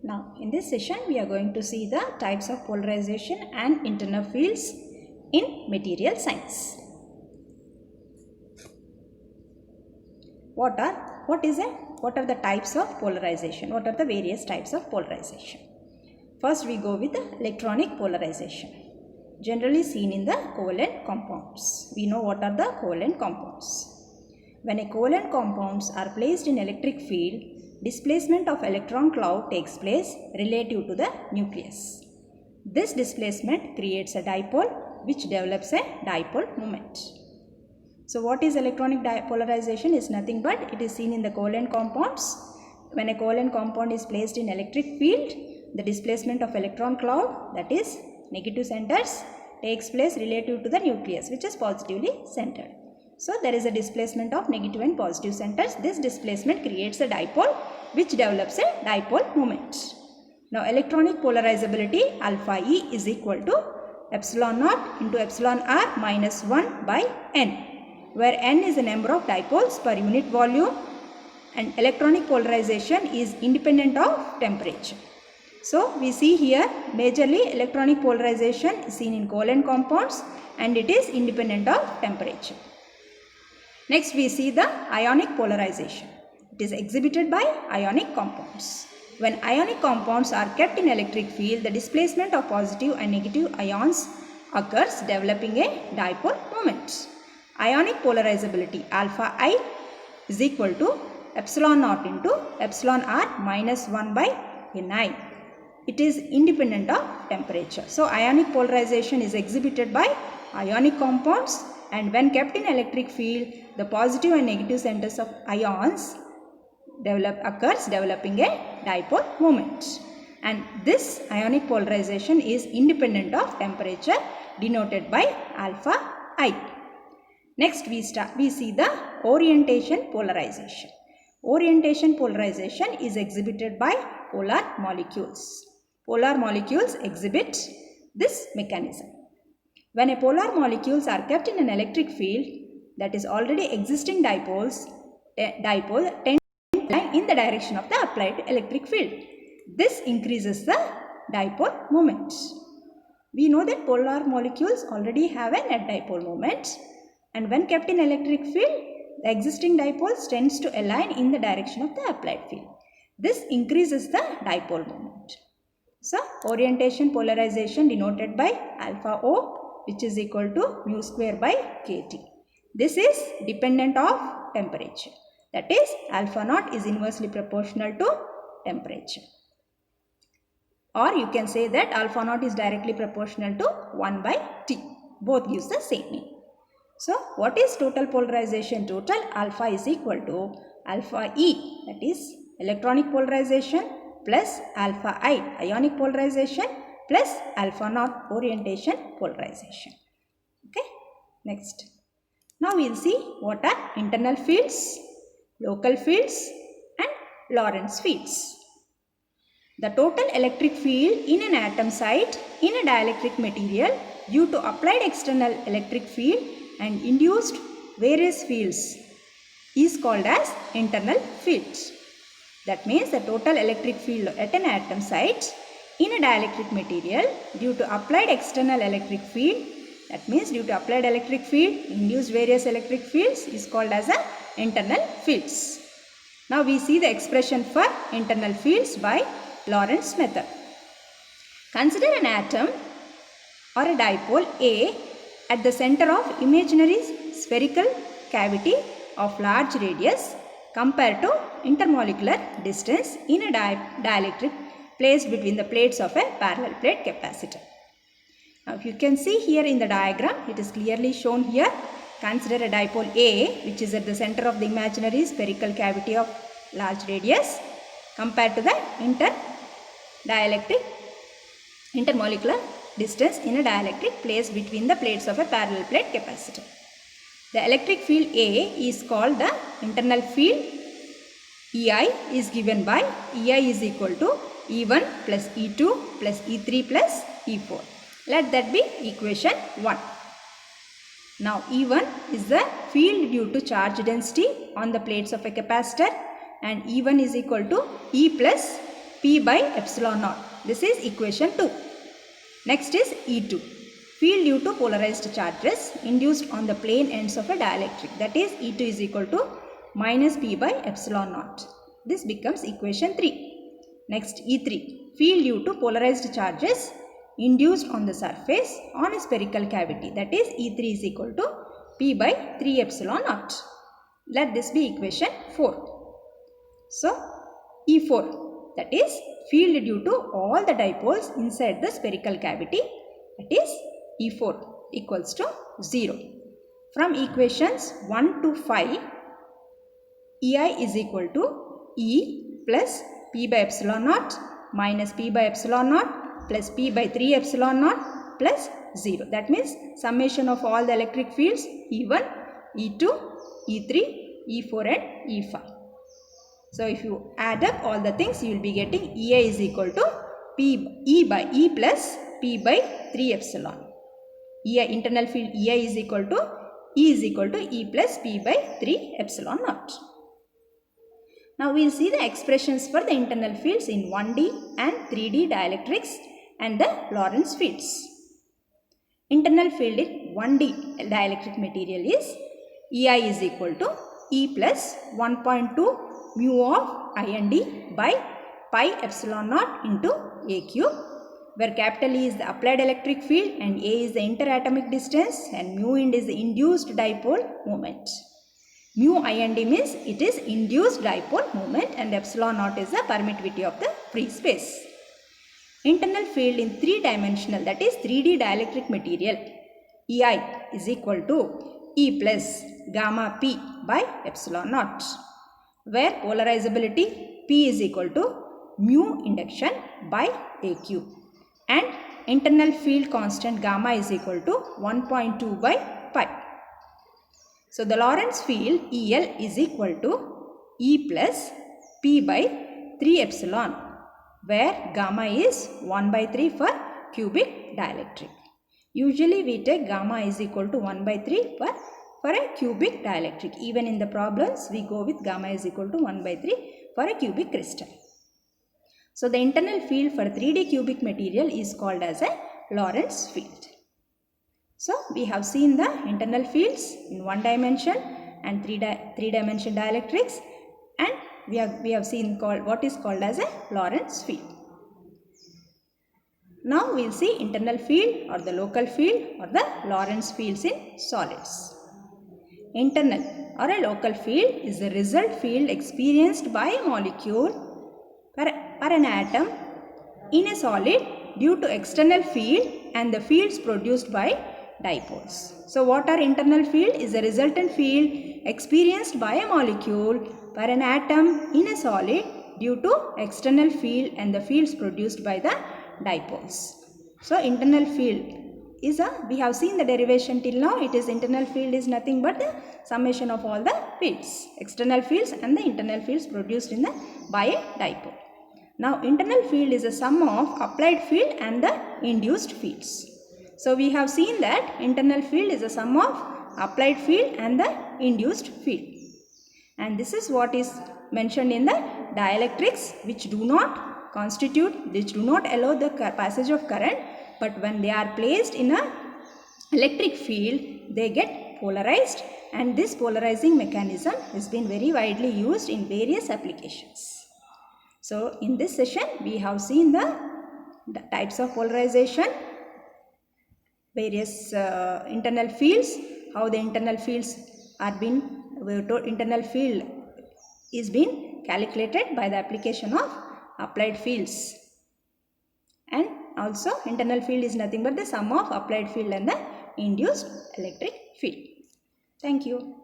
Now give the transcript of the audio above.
Now in this session we are going to see the types of polarization and internal fields in material science. What are the types of polarization? What are the various types of polarization? First we go with the electronic polarization, generally seen in the covalent compounds. We know what are the covalent compounds. When a covalent compounds are placed in electric field, displacement of electron cloud takes place relative to the nucleus. This displacement creates a dipole which develops a dipole moment. So what is electronic polarization? Is nothing but it is seen in the covalent compounds. When a covalent compound is placed in electric field, the displacement of electron cloud, that is negative centers, takes place relative to the nucleus, which is positively centered. So there is a displacement of negative and positive centers. This displacement creates a dipole which develops a dipole moment. Now electronic polarizability alpha E is equal to epsilon naught into epsilon r minus 1 by n, where n is the number of dipoles per unit volume and electronic polarization is independent of temperature. So we see here majorly electronic polarization is seen in covalent compounds and it is independent of temperature. Next we see the ionic polarization. It is exhibited by ionic compounds. When ionic compounds are kept in electric field, the displacement of positive and negative ions occurs, developing a dipole moment. Ionic polarizability alpha I is equal to epsilon naught into epsilon r minus 1 by Ni. It is independent of temperature. So ionic polarization is exhibited by ionic compounds, and when kept in electric field, the positive and negative centers of ions occurs, developing a dipole moment. And this ionic polarization is independent of temperature, denoted by alpha I. Next we see the orientation polarization. Orientation polarization is exhibited by polar molecules. Polar molecules exhibit this mechanism. When a polar molecules are kept in an electric field, that is already existing dipole tend to lie in the direction of the applied electric field. This increases the dipole moment. We know that polar molecules already have a net dipole moment, and when kept in electric field, the existing dipoles tends to align in the direction of the applied field. This increases the dipole moment. So orientation polarization denoted by alpha O, which is equal to mu square by kT. This is dependent of temperature. That is, alpha naught is inversely proportional to temperature. Or you can say that alpha naught is directly proportional to 1 by T. Both gives the same meaning. So what is total polarization? Total alpha is equal to alpha E, that is electronic polarization, plus alpha I, ionic polarization, plus alpha naught, orientation polarization. Okay, next. Now we will see what are internal fields, local fields and Lorentz fields. The total electric field in an atom site in a dielectric material due to applied external electric field and induced various fields is called as internal fields. That means the total electric field at an atom site in a dielectric material due to applied external electric field, that means due to applied electric field induced various electric fields, is called as a internal fields. Now we see the expression for internal fields by Lorentz method. Consider an atom or a dipole A at the center of imaginary spherical cavity of large radius compared to intermolecular distance in a dielectric placed between the plates of a parallel plate capacitor. Now if you can see here in the diagram, it is clearly shown here. Consider a dipole A which is at the center of the imaginary spherical cavity of large radius compared to the intermolecular distance in a dielectric placed between the plates of a parallel plate capacitor. The electric field A is called the internal field. EI is given by EI is equal to E1 plus E2 plus E3 plus E4. Let that be equation 1. Now E1 is the field due to charge density on the plates of a capacitor, and E1 is equal to E plus P by epsilon naught. This is equation 2. Next is E2. Field due to polarized charges induced on the plane ends of a dielectric. That is E2 is equal to minus P by epsilon naught. This becomes equation 3. Next E3. Field due to polarized charges induced on the surface on a spherical cavity. That is E3 is equal to P by 3 epsilon naught. Let this be equation 4. So E4, that is field due to all the dipoles inside the spherical cavity, that is E4 equals to 0. From equations 1 to 5, EI is equal to E plus P by epsilon naught minus P by epsilon naught plus P by 3 epsilon naught plus 0. That means summation of all the electric fields E1, E2, E3, E4 and E5. So if you add up all the things, you will be getting EI is equal to E plus P by 3 epsilon. EI, internal field EI is equal to E plus P by 3 epsilon naught. Now we will see the expressions for the internal fields in 1D and 3D dielectrics and the Lorentz fields. Internal field in 1D dielectric material is EI is equal to E plus 1.2 mu of I and D by pi epsilon naught into A cube, where capital E is the applied electric field and A is the interatomic distance and mu ind is the induced dipole moment. Mu I and D means it is induced dipole moment and epsilon naught is the permittivity of the free space. Internal field in 3-dimensional, that is 3D dielectric material, EI is equal to E plus gamma P by epsilon naught, where polarizability P is equal to mu induction by A cube and internal field constant gamma is equal to 1.2 by pi. So the Lorentz field EL is equal to E plus P by 3 epsilon, where gamma is 1 by 3 for cubic dielectric. Usually we take gamma is equal to 1 by 3 for a cubic dielectric. Even in the problems we go with gamma is equal to 1 by 3 for a cubic crystal. So the internal field for 3D cubic material is called as a Lorentz field. So we have seen the internal fields in 1 dimension and 3 dimension dielectrics, and we have seen what is called as a Lorentz field. Now we will see internal field or the local field or the Lorentz fields in solids. Internal or a local field is the result field experienced by a molecule per an atom in a solid due to external field and the fields produced by dipoles. So what are internal field? Is the resultant field experienced by a molecule per an atom in a solid due to external field and the fields produced by the dipoles. So internal field is we have seen the derivation till now. It is internal field is nothing but the summation of all the fields, external fields and the internal fields produced by a dipole. Now internal field is a sum of applied field and the induced fields. So we have seen that internal field is a sum of applied field and the induced field. And this is what is mentioned in the dielectrics, which do not allow the passage of current, but when they are placed in a electric field, they get polarized, and this polarizing mechanism has been very widely used in various applications. So in this session we have seen the types of polarization, various internal fields, how the internal fields internal field is being calculated by the application of applied fields, and also internal field is nothing but the sum of applied field and the induced electric field. Thank you.